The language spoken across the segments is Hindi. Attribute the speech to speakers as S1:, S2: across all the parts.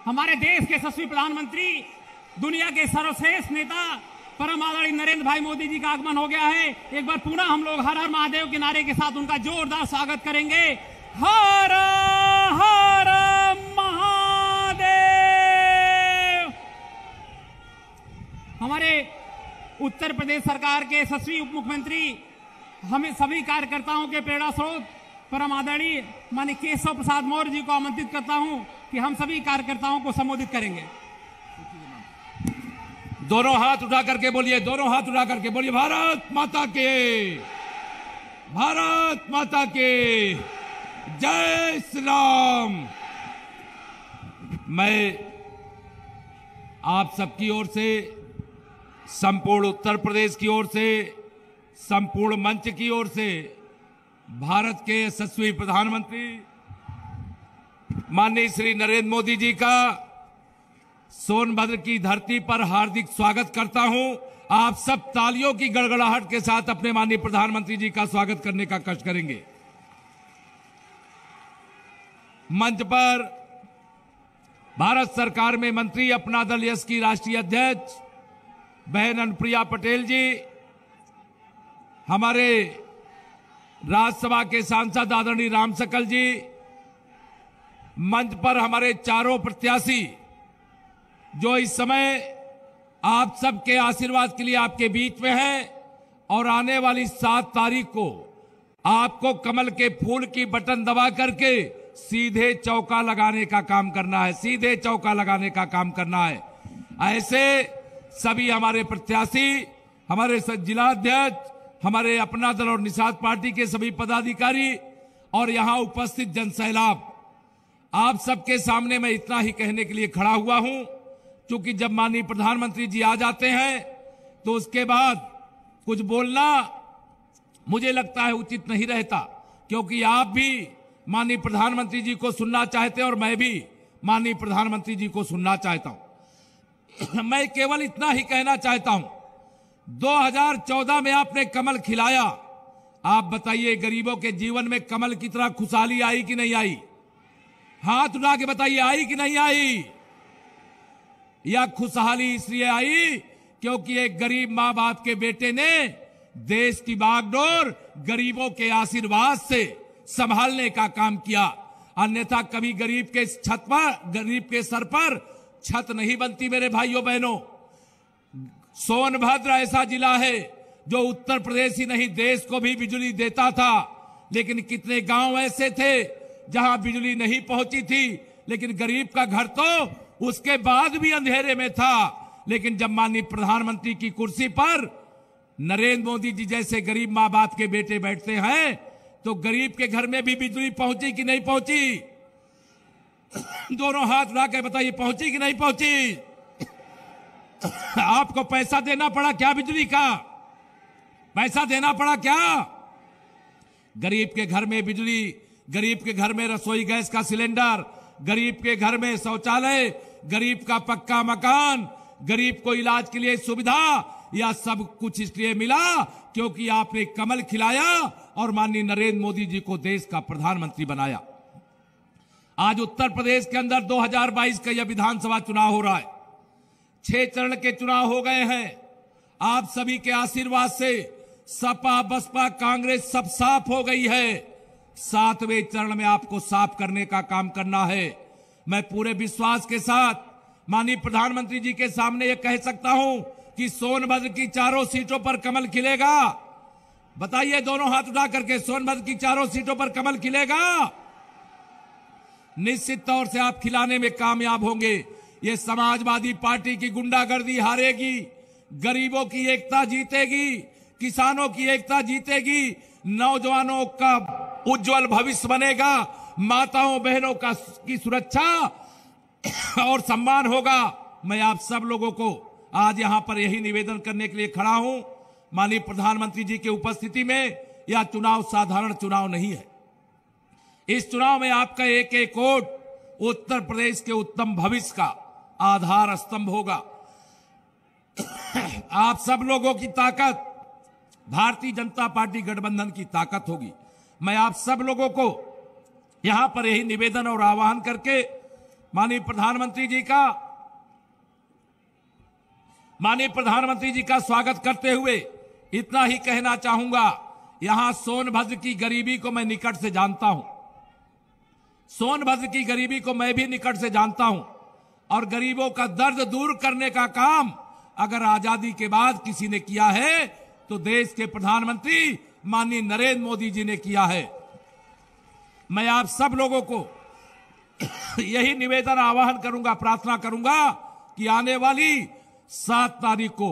S1: हमारे देश के यशस्वी प्रधानमंत्री, दुनिया के सर्वश्रेष्ठ नेता परम आदरणीय नरेंद्र भाई मोदी जी का आगमन हो गया है। एक बार पुनः हम लोग हर हर महादेव के नारे के साथ उनका जोरदार स्वागत करेंगे। हर हर महादेव। हमारे उत्तर प्रदेश सरकार के यशस्वी उप मुख्यमंत्री, हमें सभी कार्यकर्ताओं के प्रेरणा स्रोत परम आदरणीय माननीय केशव प्रसाद मौर्य जी को आमंत्रित करता हूं कि हम सभी कार्यकर्ताओं को संबोधित करेंगे।
S2: दोनों हाथ उठा करके बोलिए, दोनों हाथ उठा करके बोलिए, भारत माता के, भारत माता के जय श्री राम। मैं आप सबकी ओर से, संपूर्ण उत्तर प्रदेश की ओर से, संपूर्ण मंच की ओर से भारत के यशस्वी प्रधानमंत्री माननीय श्री नरेंद्र मोदी जी का सोनभद्र की धरती पर हार्दिक स्वागत करता हूं। आप सब तालियों की गड़गड़ाहट के साथ अपने माननीय प्रधानमंत्री जी का स्वागत करने का कष्ट करेंगे। मंच पर भारत सरकार में मंत्री, अपना दल यस की राष्ट्रीय अध्यक्ष बहन अनुप्रिया पटेल जी, हमारे राज्यसभा के सांसद आदरणीय राम सकल जी, मंच पर हमारे चारों प्रत्याशी जो इस समय आप सबके आशीर्वाद के लिए आपके बीच में हैं और आने वाली 7 तारीख को आपको कमल के फूल की बटन दबा करके सीधे चौका लगाने का काम करना है, सीधे चौका लगाने का काम करना है। ऐसे सभी हमारे प्रत्याशी, हमारे जिला अध्यक्ष, हमारे अपना दल और निषाद पार्टी के सभी पदाधिकारी और यहां उपस्थित जनसैलाब, आप सबके सामने मैं इतना ही कहने के लिए खड़ा हुआ हूं, क्योंकि जब माननीय प्रधानमंत्री जी आ जाते हैं तो उसके बाद कुछ बोलना मुझे लगता है उचित नहीं रहता, क्योंकि आप भी माननीय प्रधानमंत्री जी को सुनना चाहते हैं और मैं भी माननीय प्रधानमंत्री जी को सुनना चाहता हूं। मैं केवल इतना ही कहना चाहता हूं, 2014 में आपने कमल खिलाया। आप बताइए, गरीबों के जीवन में कमल की तरह खुशहाली आई कि नहीं आई? हाथ उठा के बताइए, आई कि नहीं आई? यह खुशहाली इसलिए आई क्योंकि एक गरीब मां बाप के बेटे ने देश की बागडोर गरीबों के आशीर्वाद से संभालने का काम किया। अन्यथा कभी गरीब के छत पर, गरीब के सर पर छत नहीं बनती। मेरे भाइयों बहनों, सोनभद्र ऐसा जिला है जो उत्तर प्रदेश ही नहीं देश को भी बिजली देता था, लेकिन कितने गांव ऐसे थे जहां बिजली नहीं पहुंची थी, लेकिन गरीब का घर तो उसके बाद भी अंधेरे में था। लेकिन जब माननीय प्रधानमंत्री की कुर्सी पर नरेंद्र मोदी जी जैसे गरीब मां बाप के बेटे बैठते हैं तो गरीब के घर में भी बिजली पहुंची कि नहीं पहुंची? दोनों हाथ उठा के बताइए, पहुंची कि नहीं पहुंची? आपको पैसा देना पड़ा क्या? बिजली का पैसा देना पड़ा क्या? गरीब के घर में बिजली, गरीब के घर में रसोई गैस का सिलेंडर, गरीब के घर में शौचालय, गरीब का पक्का मकान, गरीब को इलाज के लिए सुविधा, यह सब कुछ इसलिए मिला क्योंकि आपने कमल खिलाया और माननीय नरेंद्र मोदी जी को देश का प्रधानमंत्री बनाया। आज उत्तर प्रदेश के अंदर 2022 का यह विधानसभा चुनाव हो रहा है। 6 चरण के चुनाव हो गए हैं। आप सभी के आशीर्वाद से सपा, बसपा, कांग्रेस सब साफ हो गई है। 7वें चरण में आपको साफ करने का काम करना है। मैं पूरे विश्वास के साथ माननीय प्रधानमंत्री जी के सामने यह कह सकता हूं कि सोनभद्र की चारों सीटों पर कमल खिलेगा। बताइए दोनों हाथ उठा करके, सोनभद्र की चारों सीटों पर कमल खिलेगा? निश्चित तौर से आप खिलाने में कामयाब होंगे। ये समाजवादी पार्टी की गुंडागर्दी हारेगी, गरीबों की एकता जीतेगी, किसानों की एकता जीतेगी, नौजवानों का उज्जवल भविष्य बनेगा, माताओं बहनों की सुरक्षा और सम्मान होगा। मैं आप सब लोगों को आज यहां पर यही निवेदन करने के लिए खड़ा हूं। माननीय प्रधानमंत्री जी की उपस्थिति में यह चुनाव साधारण चुनाव नहीं है। इस चुनाव में आपका एक एक वोट उत्तर प्रदेश के उत्तम भविष्य का आधार स्तंभ होगा। आप सब लोगों की ताकत भारतीय जनता पार्टी गठबंधन की ताकत होगी। मैं आप सब लोगों को यहां पर यही निवेदन और आह्वान करके माननीय प्रधानमंत्री जी का स्वागत करते हुए इतना ही कहना चाहूंगा, यहां सोनभद्र की गरीबी को मैं निकट से जानता हूं। सोनभद्र की गरीबी को मैं भी निकट से जानता हूं और गरीबों का दर्द दूर करने का काम अगर आजादी के बाद किसी ने किया है तो देश के प्रधानमंत्री माननीय नरेंद्र मोदी जी ने किया है। मैं आप सब लोगों को यही निवेदन आह्वान करूंगा, प्रार्थना करूंगा कि आने वाली 7 तारीख को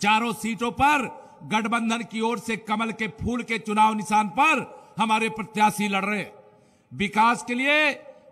S2: चारों सीटों पर गठबंधन की ओर से कमल के फूल के चुनाव निशान पर हमारे प्रत्याशी लड़ रहे। विकास के लिए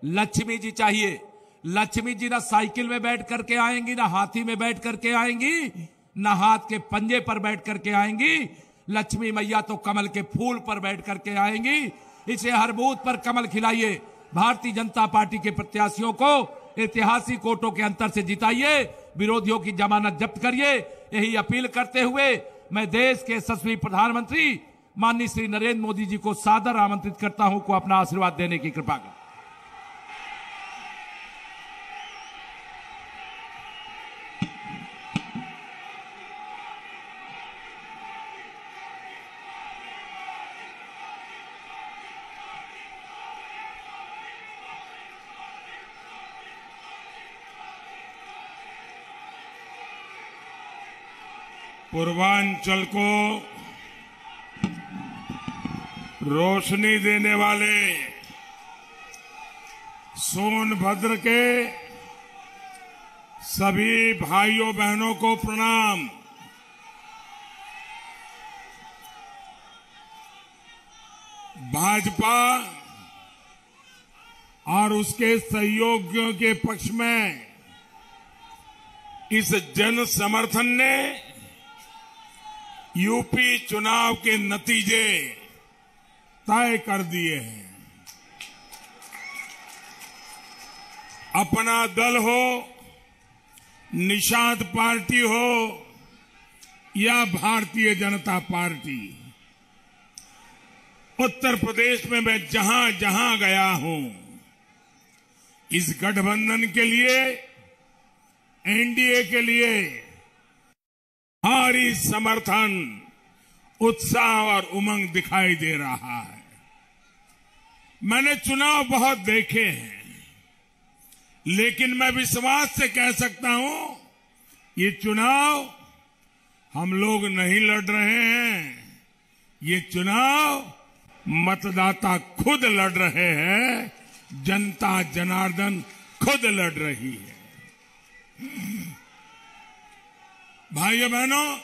S2: लक्ष्मी जी चाहिए। लक्ष्मी जी ना साइकिल में बैठ करके आएंगी, ना हाथी में बैठ करके आएंगी, ना हाथ के पंजे पर बैठ करके आएंगी। लक्ष्मी मैया तो कमल के फूल पर बैठ करके आएंगी। इसे हर बूथ पर कमल खिलाइए। भारतीय जनता पार्टी के प्रत्याशियों को ऐतिहासिक वोटों के अंतर से जिताइए, विरोधियों की जमानत जब्त करिए। यही अपील करते हुए मैं देश के यशस्वी प्रधानमंत्री माननीय श्री नरेंद्र मोदी जी को सादर आमंत्रित करता हूं को अपना आशीर्वाद देने की कृपा करें।
S3: पूर्वांचल को रोशनी देने वाले सोनभद्र के सभी भाइयों बहनों को प्रणाम। भाजपा और उसके सहयोगियों के पक्ष में इस जन समर्थन ने यूपी चुनाव के नतीजे तय कर दिए हैं। अपना दल हो, निषाद पार्टी हो या भारतीय जनता पार्टी, उत्तर प्रदेश में मैं जहां जहां गया हूं, इस गठबंधन के लिए, एनडीए के लिए भारी समर्थन, उत्साह और उमंग दिखाई दे रहा है। मैंने चुनाव बहुत देखे हैं, लेकिन मैं विश्वास से कह सकता हूं ये चुनाव हम लोग नहीं लड़ रहे हैं, ये चुनाव मतदाता खुद लड़ रहे हैं, जनता जनार्दन खुद लड़ रही है। भाइयों बहनों,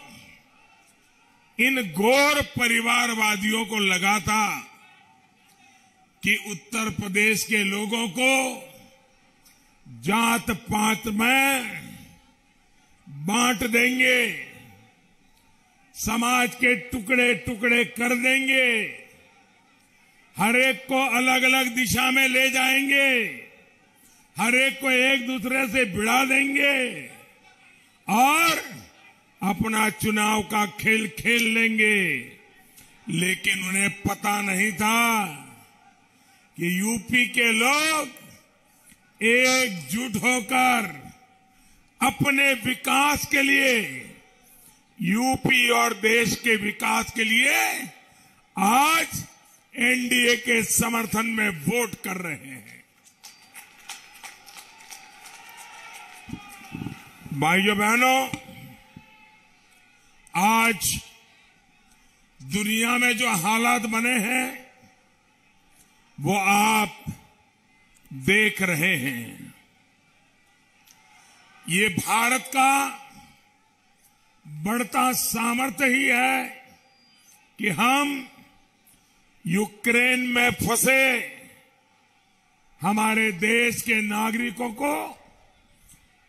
S3: इन घोर परिवारवादियों को लगा था कि उत्तर प्रदेश के लोगों को जात पात में बांट देंगे, समाज के टुकड़े टुकड़े कर देंगे, हर एक को अलग अलग दिशा में ले जाएंगे, हर एक को एक दूसरे से भिड़ा देंगे और अपना चुनाव का खेल खेल लेंगे। लेकिन उन्हें पता नहीं था कि यूपी के लोग एकजुट होकर अपने विकास के लिए, यूपी और देश के विकास के लिए आज एनडीए के समर्थन में वोट कर रहे हैं। भाइयों बहनों, आज दुनिया में जो हालात बने हैं वो आप देख रहे हैं। ये भारत का बढ़ता सामर्थ्य ही है कि हम यूक्रेन में फंसे हमारे देश के नागरिकों को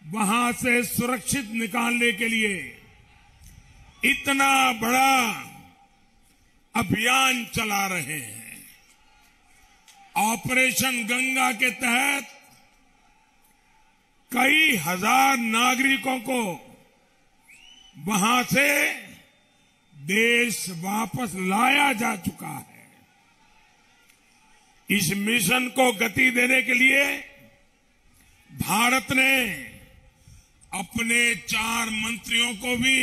S3: वहां से सुरक्षित निकालने के लिए इतना बड़ा अभियान चला रहे हैं। ऑपरेशन गंगा के तहत कई हजार नागरिकों को वहां से देश वापस लाया जा चुका है। इस मिशन को गति देने के लिए भारत ने अपने 4 मंत्रियों को भी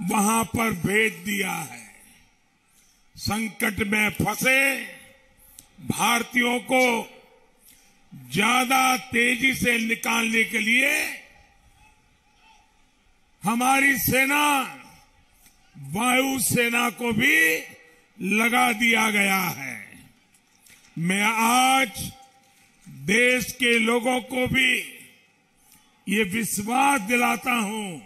S3: वहां पर भेज दिया है। संकट में फंसे भारतीयों को ज्यादा तेजी से निकालने के लिए हमारी सेना, वायुसेना को भी लगा दिया गया है। मैं आज देश के लोगों को भी ये विश्वास दिलाता हूं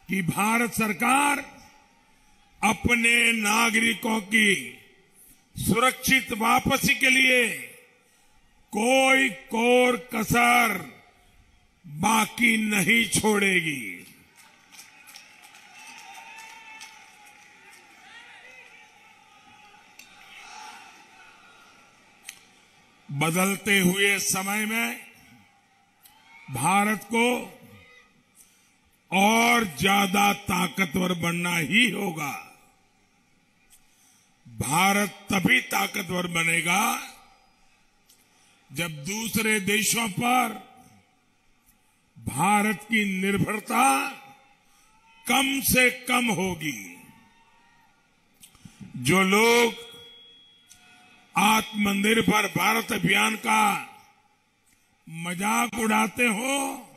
S3: कि भारत सरकार अपने नागरिकों की सुरक्षित वापसी के लिए कोई कोर कसर बाकी नहीं छोड़ेगी। बदलते हुए समय में भारत को और ज्यादा ताकतवर बनना ही होगा। भारत तभी ताकतवर बनेगा जब दूसरे देशों पर भारत की निर्भरता कम से कम होगी। जो लोग आत्मनिर्भर भारत अभियान का मजाक उड़ाते हो,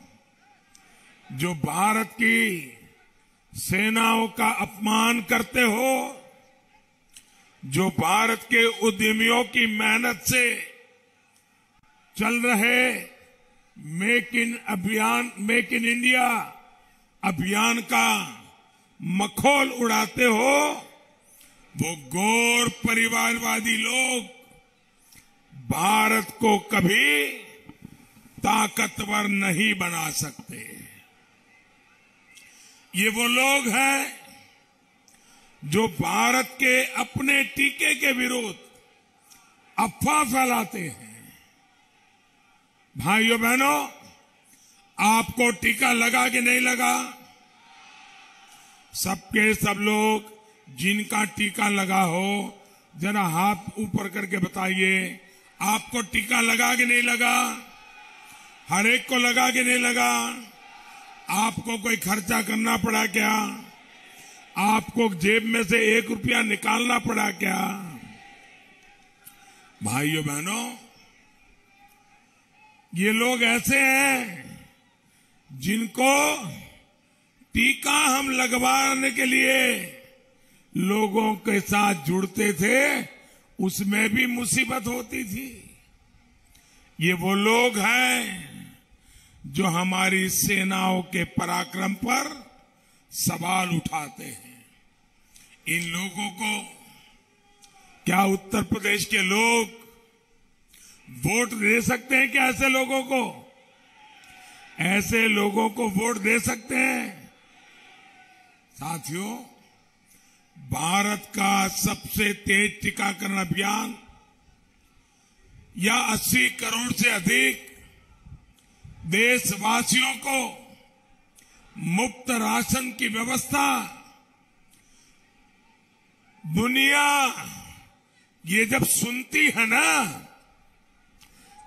S3: जो भारत की सेनाओं का अपमान करते हो, जो भारत के उद्यमियों की मेहनत से चल रहे मेक इन इंडिया अभियान का मखौल उड़ाते हो, वो गौर परिवारवादी लोग भारत को कभी ताकतवर नहीं बना सकते। ये वो लोग हैं जो भारत के अपने टीके के विरुद्ध अफवाह फैलाते हैं। भाइयों बहनों, आपको टीका लगा कि नहीं लगा? सबके सब लोग जिनका टीका लगा हो जरा हाथ ऊपर करके बताइए, आपको टीका लगा कि नहीं लगा? हर एक को लगा कि नहीं लगा? आपको कोई खर्चा करना पड़ा क्या? आपको जेब में से 1 रुपया निकालना पड़ा क्या? भाइयों बहनों, ये लोग ऐसे हैं जिनको टीका हम लगवाने के लिए लोगों के साथ जुड़ते थे, उसमें भी मुसीबत होती थी। ये वो लोग हैं जो हमारी सेनाओं के पराक्रम पर सवाल उठाते हैं। इन लोगों को क्या उत्तर प्रदेश के लोग वोट दे सकते हैं? क्या ऐसे लोगों को, ऐसे लोगों को वोट दे सकते हैं? साथियों, भारत का सबसे तेज टीकाकरण अभियान या 80 करोड़ से अधिक देशवासियों को मुफ्त राशन की व्यवस्था, दुनिया ये जब सुनती है ना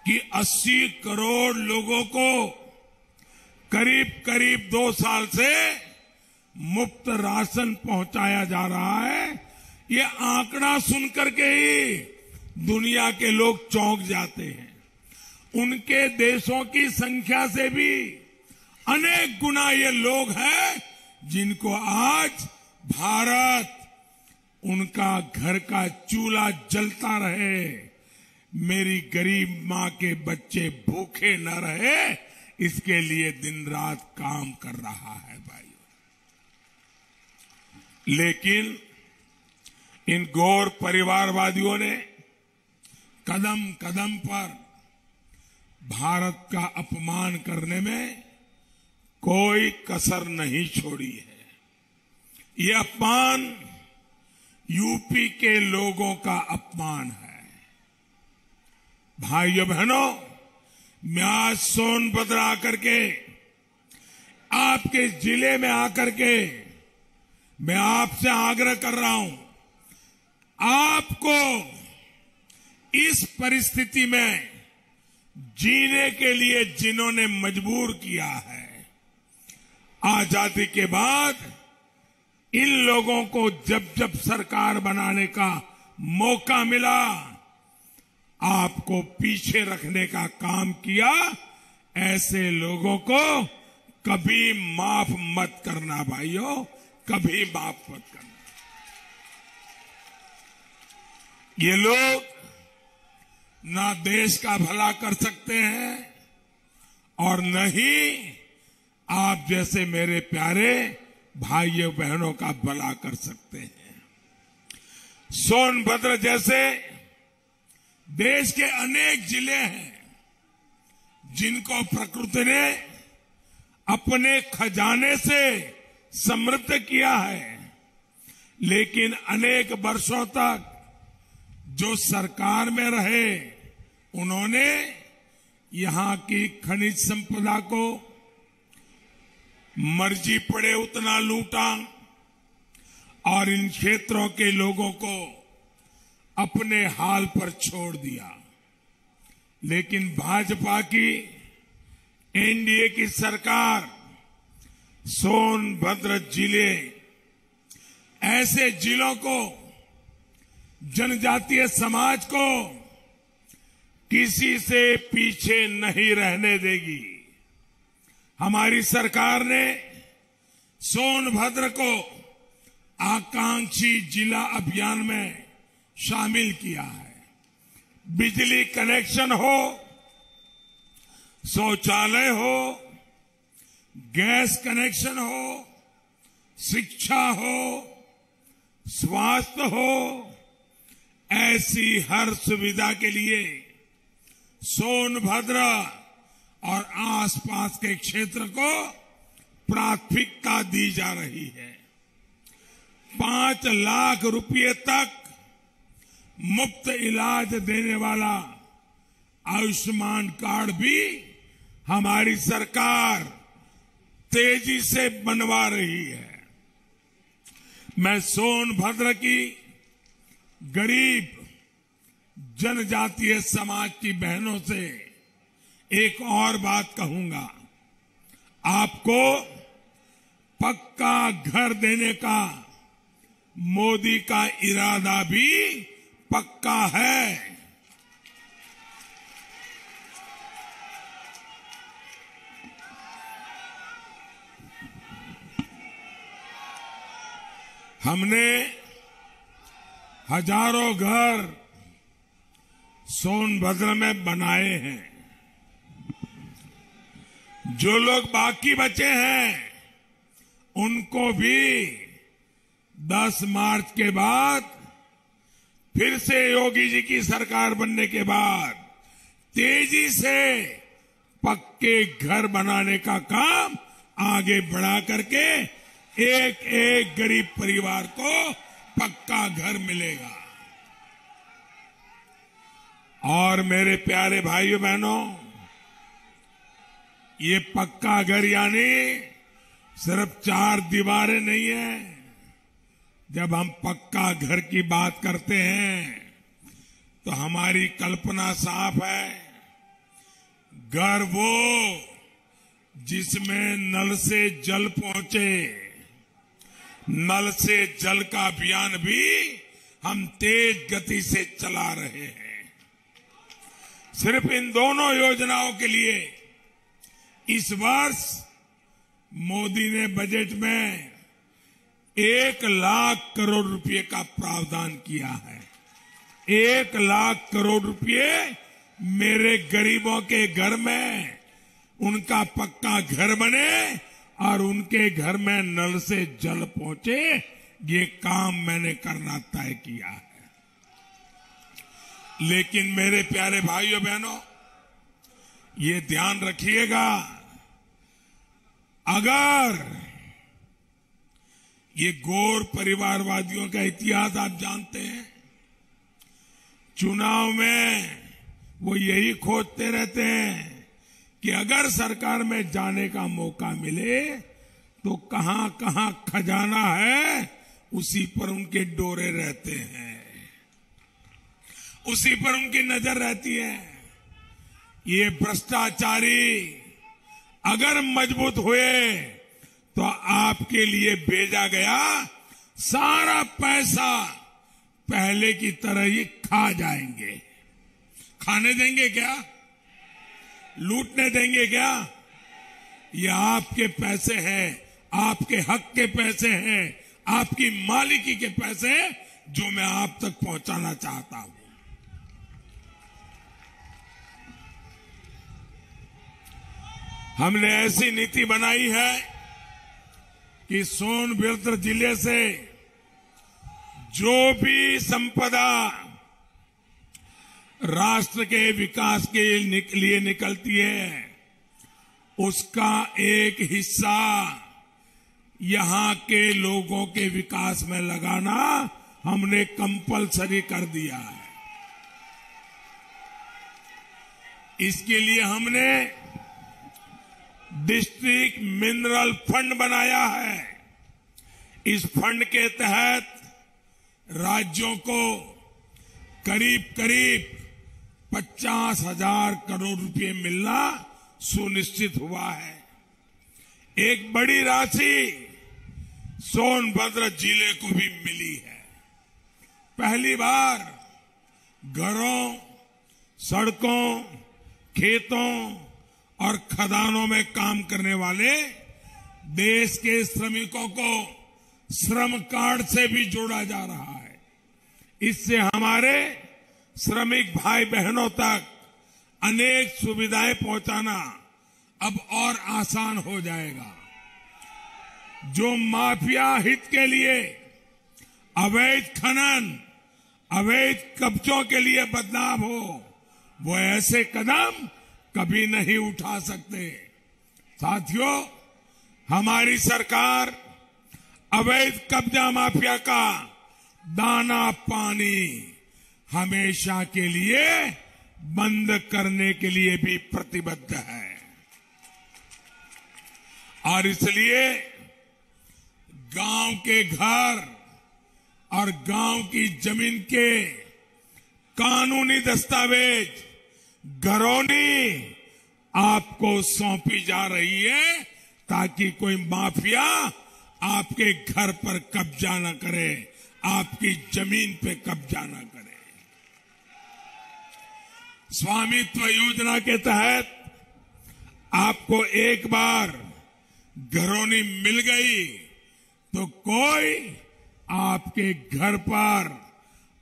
S3: कि 80 करोड़ लोगों को करीब करीब 2 साल से मुफ्त राशन पहुंचाया जा रहा है, ये आंकड़ा सुनकर के ही दुनिया के लोग चौंक जाते हैं। उनके देशों की संख्या से भी अनेक गुना ये लोग हैं जिनको आज भारत उनका घर का चूल्हा जलता रहे, मेरी गरीब मां के बच्चे भूखे न रहे, इसके लिए दिन रात काम कर रहा है भाई। लेकिन इन गौर परिवारवादियों ने कदम कदम पर भारत का अपमान करने में कोई कसर नहीं छोड़ी है। ये अपमान यूपी के लोगों का अपमान है। भाइयों बहनों, मैं आज सोनभद्र आकर के, आपके जिले में आकर के मैं आपसे आग्रह कर रहा हूं, आपको इस परिस्थिति में जीने के लिए जिन्होंने मजबूर किया है, आजादी के बाद इन लोगों को जब जब सरकार बनाने का मौका मिला, आपको पीछे रखने का काम किया। ऐसे लोगों को कभी माफ मत करना भाइयों, कभी माफ मत करना। ये लोग ना देश का भला कर सकते हैं और न ही आप जैसे मेरे प्यारे भाइयों बहनों का भला कर सकते हैं। सोनभद्र जैसे देश के अनेक जिले हैं जिनको प्रकृति ने अपने खजाने से समृद्ध किया है, लेकिन अनेक वर्षों तक जो सरकार में रहे उन्होंने यहां की खनिज संपदा को मर्जी पड़े उतना लूटा और इन क्षेत्रों के लोगों को अपने हाल पर छोड़ दिया। लेकिन भाजपा की एनडीए की सरकार सोनभद्र जिले, ऐसे जिलों को, जनजातीय समाज को किसी से पीछे नहीं रहने देगी। हमारी सरकार ने सोनभद्र को आकांक्षी जिला अभियान में शामिल किया है। बिजली कनेक्शन हो, शौचालय हो, गैस कनेक्शन हो, शिक्षा हो, स्वास्थ्य हो, ऐसी हर सुविधा के लिए सोनभद्र और आसपास के क्षेत्र को प्राथमिकता दी जा रही है। 5 लाख रुपए तक मुफ्त इलाज देने वाला आयुष्मान कार्ड भी हमारी सरकार तेजी से बनवा रही है। मैं सोनभद्र की गरीब जनजातीय समाज की बहनों से एक और बात कहूंगा। आपको पक्का घर देने का मोदी का इरादा भी पक्का है। हमने हजारों घर सोनभद्र में बनाए हैं। जो लोग बाकी बचे हैं उनको भी 10 मार्च के बाद, फिर से योगी जी की सरकार बनने के बाद तेजी से पक्के घर बनाने का काम आगे बढ़ा करके एक एक गरीब परिवार को पक्का घर मिलेगा। और मेरे प्यारे भाइयों बहनों, ये पक्का घर यानी सिर्फ 4 दीवारें नहीं है। जब हम पक्का घर की बात करते हैं तो हमारी कल्पना साफ है। घर वो जिसमें नल से जल पहुंचे। नल से जल का अभियान भी हम तेज गति से चला रहे हैं। सिर्फ इन दोनों योजनाओं के लिए इस वर्ष मोदी ने बजट में 1 लाख करोड़ रुपए का प्रावधान किया है। 1 लाख करोड़ रुपए मेरे गरीबों के घर में उनका पक्का घर बने और उनके घर में नल से जल पहुंचे, ये काम मैंने करना तय किया है। लेकिन मेरे प्यारे भाइयों बहनों, ये ध्यान रखिएगा, अगर ये गौर परिवारवादियों का इतिहास आप जानते हैं, चुनाव में वो यही खोजते रहते हैं कि अगर सरकार में जाने का मौका मिले तो कहां कहां खजाना है उसी पर उनके डोरे रहते हैं, उसी पर उनकी नजर रहती है। ये भ्रष्टाचारी अगर मजबूत हुए तो आपके लिए भेजा गया सारा पैसा पहले की तरह ही खा जाएंगे। खाने देंगे क्या? लूटने देंगे क्या? ये आपके पैसे हैं, आपके हक के पैसे हैं, आपकी मालिकी के पैसे हैं जो मैं आप तक पहुंचाना चाहता हूं। हमने ऐसी नीति बनाई है कि सोनभद्र जिले से जो भी संपदा राष्ट्र के विकास के लिए निकलती है उसका एक हिस्सा यहां के लोगों के विकास में लगाना हमने कंपलसरी कर दिया है। इसके लिए हमने डिस्ट्रिक्ट मिनरल फंड बनाया है। इस फंड के तहत राज्यों को करीब करीब 50,000 करोड़ रुपए मिलना सुनिश्चित हुआ है। एक बड़ी राशि सोनभद्र जिले को भी मिली है। पहली बार घरों, सड़कों, खेतों और खदानों में काम करने वाले देश के श्रमिकों को श्रम कार्ड से भी जोड़ा जा रहा है। इससे हमारे श्रमिक भाई बहनों तक अनेक सुविधाएं पहुंचाना अब और आसान हो जाएगा। जो माफिया हित के लिए अवैध खनन, अवैध कब्जों के लिए बदनाम हो, वो ऐसे कदम कभी नहीं उठा सकते। साथियों, हमारी सरकार अवैध कब्जा माफिया का दाना पानी हमेशा के लिए बंद करने के लिए भी प्रतिबद्ध है। और इसलिए गांव के घर और गांव की जमीन के कानूनी दस्तावेज घरौनी आपको सौंपी जा रही है ताकि कोई माफिया आपके घर पर कब्जा न करे, आपकी जमीन पे कब्जा न करे। स्वामित्व योजना के तहत आपको एक बार घरौनी मिल गई तो कोई आपके घर पर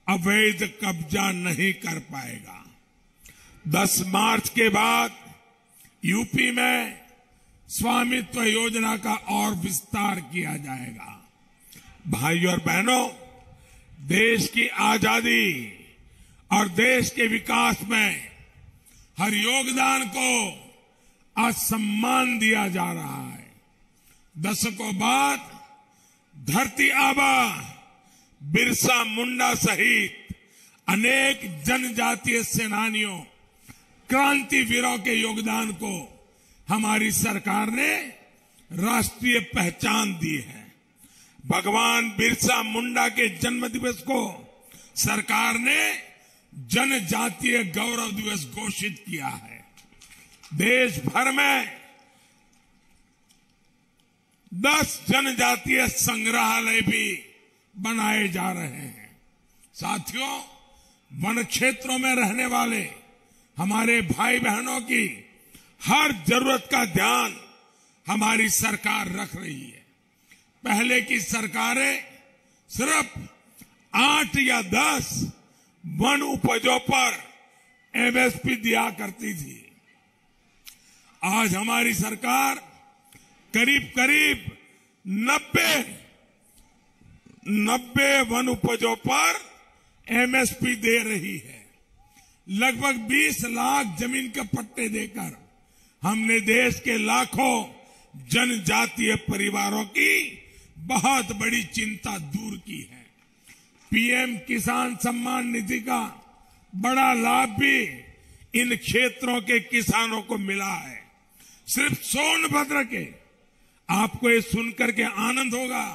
S3: अवैध कब्जा नहीं कर पाएगा। 10 मार्च के बाद यूपी में स्वामित्व योजना का और विस्तार किया जाएगा। भाइयों और बहनों, देश की आजादी और देश के विकास में हर योगदान को आज सम्मान दिया जा रहा है। दशकों बाद धरती आबा बिरसा मुंडा सहित अनेक जनजातीय सेनानियों, क्रांतिवीरों के योगदान को हमारी सरकार ने राष्ट्रीय पहचान दी है। भगवान बिरसा मुंडा के जन्म दिवस को सरकार ने जनजातीय गौरव दिवस घोषित किया है। देश भर में 10 जनजातीय संग्रहालय भी बनाए जा रहे हैं। साथियों, वन क्षेत्रों में रहने वाले हमारे भाई बहनों की हर जरूरत का ध्यान हमारी सरकार रख रही है। पहले की सरकारें सिर्फ 8 या 10 वन उपजों पर एमएसपी दिया करती थी। आज हमारी सरकार करीब करीब 90 वन उपजों पर एमएसपी दे रही है। लगभग 20 लाख जमीन के पट्टे देकर हमने देश के लाखों जनजातीय परिवारों की बहुत बड़ी चिंता दूर की है। पीएम किसान सम्मान निधि का बड़ा लाभ भी इन क्षेत्रों के किसानों को मिला है। सिर्फ सोनभद्र के, आपको ये सुनकर के आनंद होगा,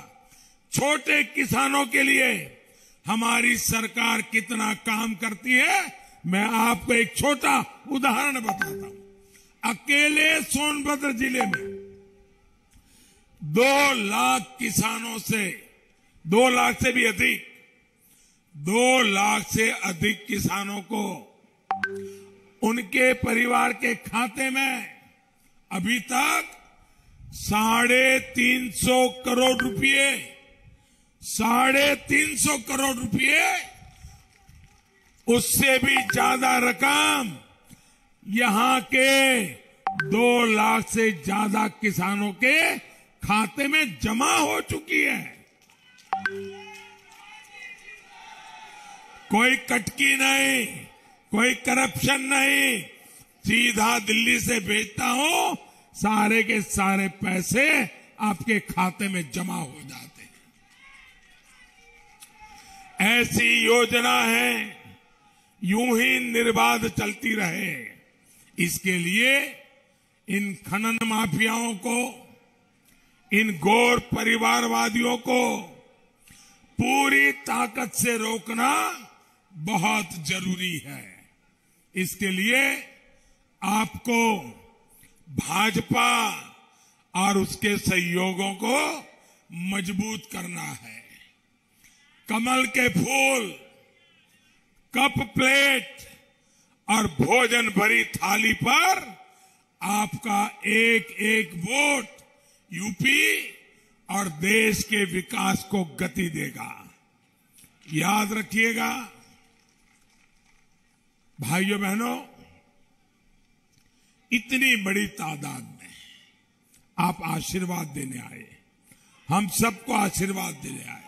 S3: छोटे किसानों के लिए हमारी सरकार कितना काम करती है मैं आपको एक छोटा उदाहरण बताता हूं। अकेले सोनभद्र जिले में 2 लाख किसानों से 2 लाख से भी अधिक 2 लाख से अधिक किसानों को उनके परिवार के खाते में अभी तक 350 करोड़ रुपए 350 करोड़ रुपए उससे भी ज्यादा रकम यहां के 2 लाख से ज्यादा किसानों के खाते में जमा हो चुकी है। कोई कटकी नहीं, कोई करप्शन नहीं, सीधा दिल्ली से भेजता हूं, सारे के सारे पैसे आपके खाते में जमा हो जाते हैं। ऐसी योजना है, यूं ही निर्बाध चलती रहे। इसके लिए इन खनन माफियाओं को, इन गौर परिवारवादियों को पूरी ताकत से रोकना बहुत जरूरी है। इसके लिए आपको भाजपा और उसके सहयोगों को मजबूत करना है। कमल के फूल, कप प्लेट और भोजन भरी थाली पर आपका एक एक वोट यूपी और देश के विकास को गति देगा। याद रखिएगा भाइयों बहनों, इतनी बड़ी तादाद में आप आशीर्वाद देने आए, हम सबको आशीर्वाद देने आए।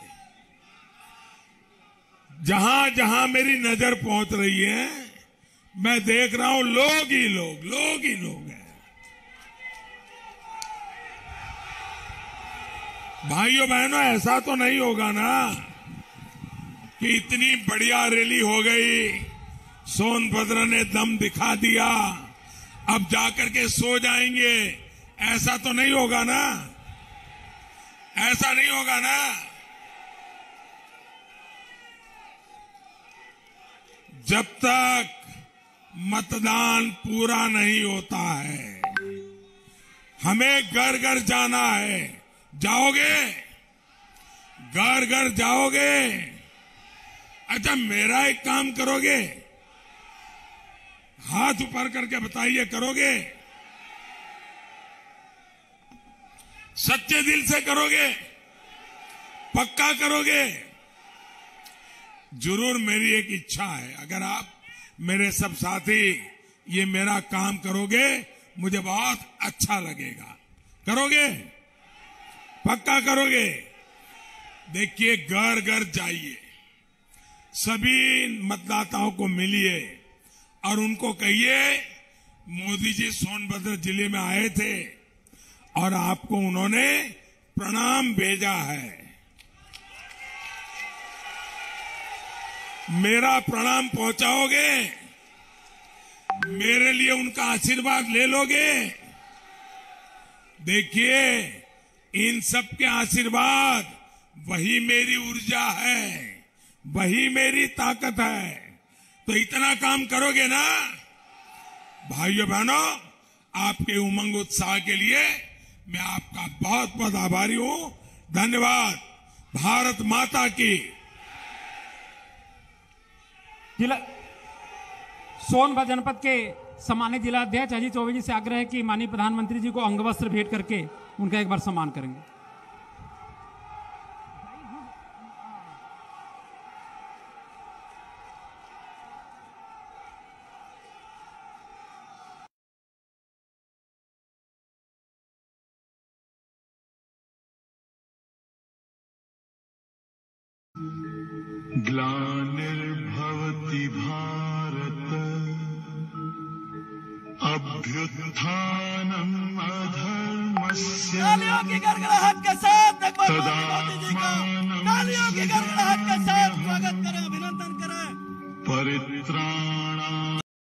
S3: जहां जहां मेरी नजर पहुंच रही है, मैं देख रहा हूं लोग ही लोग हैं। भाइयों बहनों, ऐसा तो नहीं होगा ना कि इतनी बढ़िया रैली हो गई, सोनभद्र ने दम दिखा दिया, अब जाकर के सो जाएंगे। ऐसा तो नहीं होगा ना, ऐसा नहीं होगा ना। जब तक मतदान पूरा नहीं होता है, हमें घर घर जाना है। जाओगे? घर घर जाओगे? अच्छा, मेरा एक काम करोगे? हाथ ऊपर करके बताइए, करोगे? सच्चे दिल से करोगे? पक्का करोगे? जरूर मेरी एक इच्छा है, अगर आप मेरे सब साथी ये मेरा काम करोगे, मुझे बहुत अच्छा लगेगा। करोगे? पक्का करोगे? देखिए, घर घर जाइए, सभी मतदाताओं को मिलिए और उनको कहिए मोदी जी सोनभद्र जिले में आए थे और आपको उन्होंने प्रणाम भेजा है। मेरा प्रणाम पहुंचाओगे? मेरे लिए उनका आशीर्वाद ले लोगे? देखिए, इन सब के आशीर्वाद वही मेरी ऊर्जा है, वही मेरी ताकत है। तो इतना काम करोगे ना? भाइयों बहनों, आपके उमंग उत्साह के लिए मैं आपका बहुत बहुत आभारी हूं। धन्यवाद। भारत माता की।
S1: जिला सोनभद्र जनपद के सम्मानित जिला अध्यक्ष अजीत चौबे जी से आग्रह है कि माननीय प्रधानमंत्री जी को अंगवस्त्र भेंट करके उनका एक बार सम्मान करेंगे।
S4: ग्लानिर्भवति भारत अभ्युत्थानम् अधर्मस्य
S5: तालियों की गड़गड़ाहट के साथ एक बार मोदी जी का तालियों की गड़गड़ाहट के साथ स्वागत करें, अभिनंदन करें।
S4: परित्राणाय